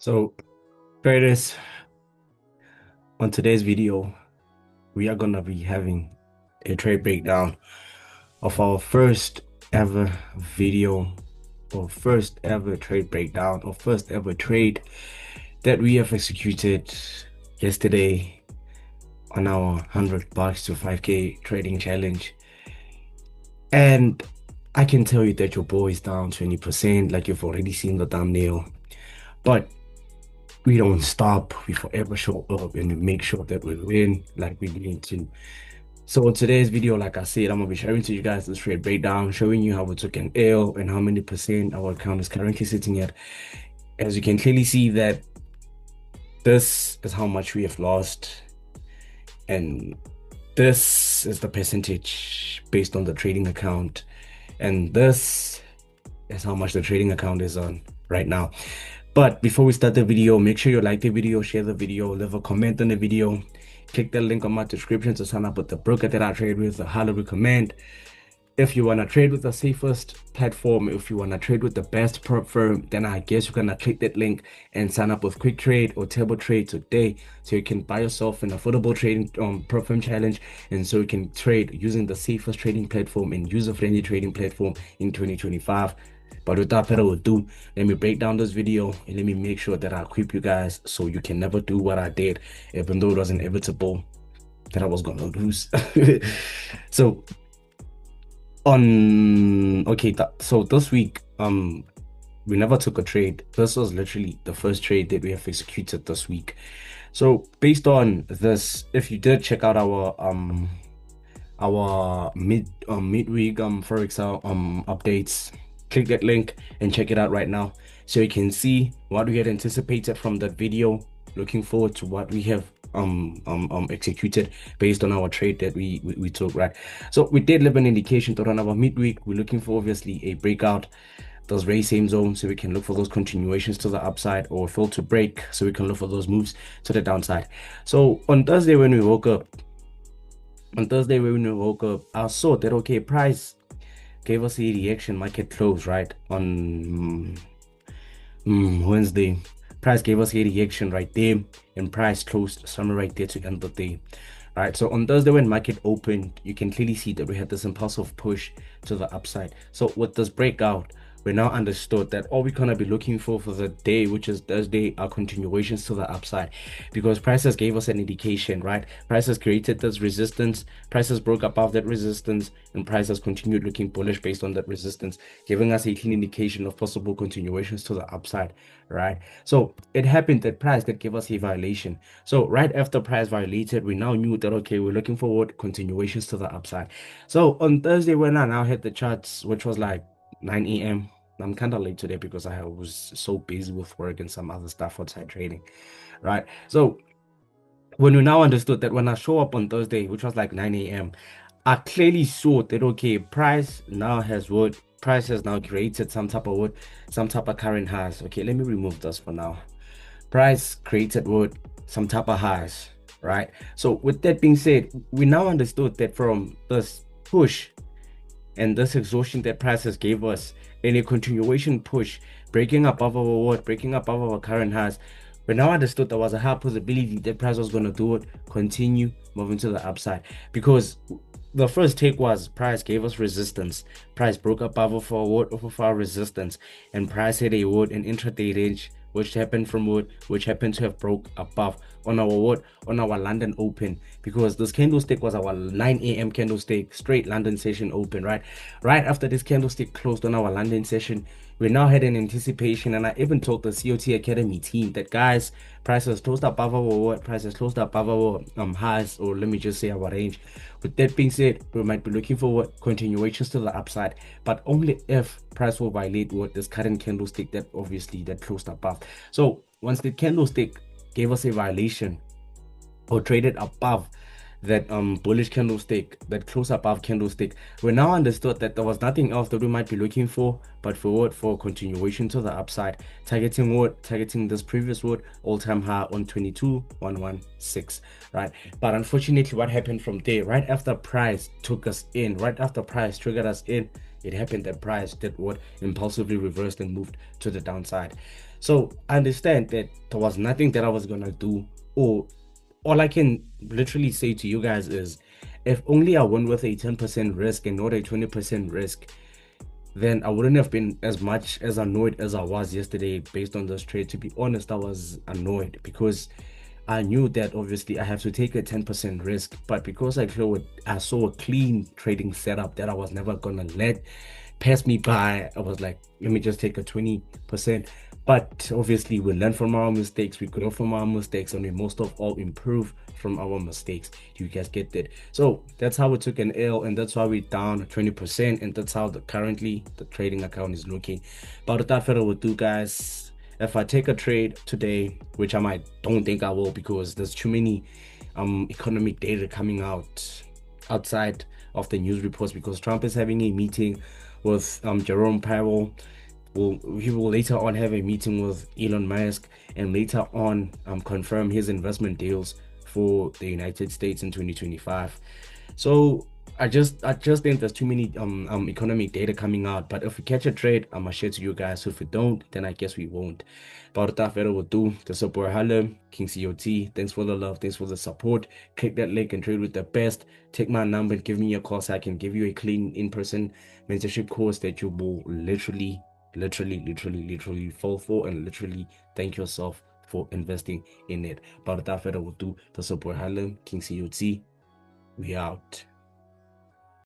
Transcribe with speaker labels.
Speaker 1: So, traders, on today's video, we are gonna be having a trade breakdown of our first ever video or first ever trade breakdown or first ever trade that we have executed yesterday on our $100 to 5K trading challenge. And I can tell you that your boy is down 20%, like you've already seen the thumbnail. But we don't stop. We forever show up and we make sure that we win like we need to. So in today's video, like I said, I'm gonna be sharing to you guys this trade breakdown, showing you how we took an L and how many percent our account is currently sitting at. As you can clearly see that this is how much we have lost, and this is the percentage based on the trading account, and this is how much the trading account is on right now. But before we start the video, make sure you like the video, share the video, leave a comment on the video, click the link on my description to sign up with the broker that I trade with. I highly recommend. If you want to trade with the safest platform, if you want to trade with the best prop firm, then I guess you're gonna click that link and sign up with QuickTrade or TurboTrade today, so you can buy yourself an affordable trading prop firm challenge, and so you can trade using the safest trading platform and user-friendly trading platform in 2025. But without further ado, let me break down this video and let me make sure that I equip you guys so you can never do what I did, even though it was inevitable that I was gonna lose. So so this week, we never took a trade. This was literally the first trade that we have executed this week. So based on this, if you did check out our midweek FOREX updates, click that link and check it out right now so you can see what we had anticipated from that video. Looking forward to what we have executed based on our trade that we took, right? So we did leave an indication to run our midweek. We're looking for obviously a breakout, those very same zones, so we can look for those continuations to the upside, or fail to break so we can look for those moves to the downside. So on Thursday when we woke up, I saw that okay, price gave us a reaction, market close, right? On Wednesday, price gave us a reaction right there, and price closed somewhere right there to end the day. Right, so on Thursday when market opened, you can clearly see that we had this impulsive push to the upside. So with this breakout, we now understood that all we're gonna be looking for the day, which is Thursday, are continuations to the upside, because prices gave us an indication, right? Prices created this resistance, prices broke above that resistance, and prices continued looking bullish based on that resistance, giving us a clean indication of possible continuations to the upside, right? So it happened that price that gave us a violation. So right after price violated, we now knew that okay, we're looking forward continuations to the upside. So on Thursday when I now hit the charts, which was like 9 a.m. I'm kind of late today because I was so busy with work and some other stuff outside trading, right? So when we now understood that when I show up on Thursday, which was like 9 a.m., I clearly saw that okay, price now has what? Price has now created some type of what? Some type of current highs. Okay, let me remove this for now. Price created what? Some type of highs, right? So with that being said, we now understood that from this push and this exhaustion that prices gave us in a continuation push, breaking above our what, breaking above our current highs, we now understood there was a high possibility that price was going to do it, continue moving to the upside, because the first take was price gave us resistance, price broke above of our what, of our resistance, and price hit a what, an intraday range, which happened from what, which happened to have broke above on our what, on our London open, because this candlestick was our 9 a.m. candlestick, straight London session open, right? Right after this candlestick closed on our London session, we now had an anticipation, and I even told the COT Academy team that guys, prices closed above our what, prices closed above our highs, or let me just say our range. With that being said, we might be looking for what, continuations to the upside, but only if price will violate what, this current candlestick that obviously that closed above. So once the candlestick gave us a violation or traded above that bullish candlestick, that close above candlestick, we now understood that there was nothing else that we might be looking for but for what, for continuation to the upside, targeting what, targeting this previous what, all-time high on 22,116, right? But unfortunately, what happened from there, right after price took us in, right after price triggered us in, it happened that price did what? Impulsively reversed and moved to the downside. So I understand that there was nothing that I was gonna do, or all I can literally say to you guys is, if only I went with a 10% risk and not a 20% risk, then I wouldn't have been as much as annoyed as I was yesterday based on this trade. To be honest, I was annoyed because I knew that obviously I have to take a 10% risk, but because I saw a clean trading setup that I was never gonna let pass me by, I was like, let me just take a 20%. But obviously, we learn from our mistakes, we grow from our mistakes, and we most of all improve from our mistakes. Do you guys get that? So that's how we took an L, and that's why we're down 20%, and that's how currently the trading account is looking. But without further ado, guys, if I take a trade today, which don't think I will, because there's too many economic data coming outside of the news reports, because Trump is having a meeting with Jerome Powell. He will later on have a meeting with Elon Musk, and later on confirm his investment deals for the United States in 2025. So I just think there's too many economic data coming out. But if we catch a trade, I'm gonna share to you guys. So if we don't, then I guess we won't. But without further ado, the support Harlem, King COT. Thanks for the love, thanks for the support. Click that link and trade with the best. Take my number and give me a call so I can give you a clean in-person mentorship course that you will literally fall for, and literally thank yourself for investing in it. But without further ado, the support Harlem, King COT. We out.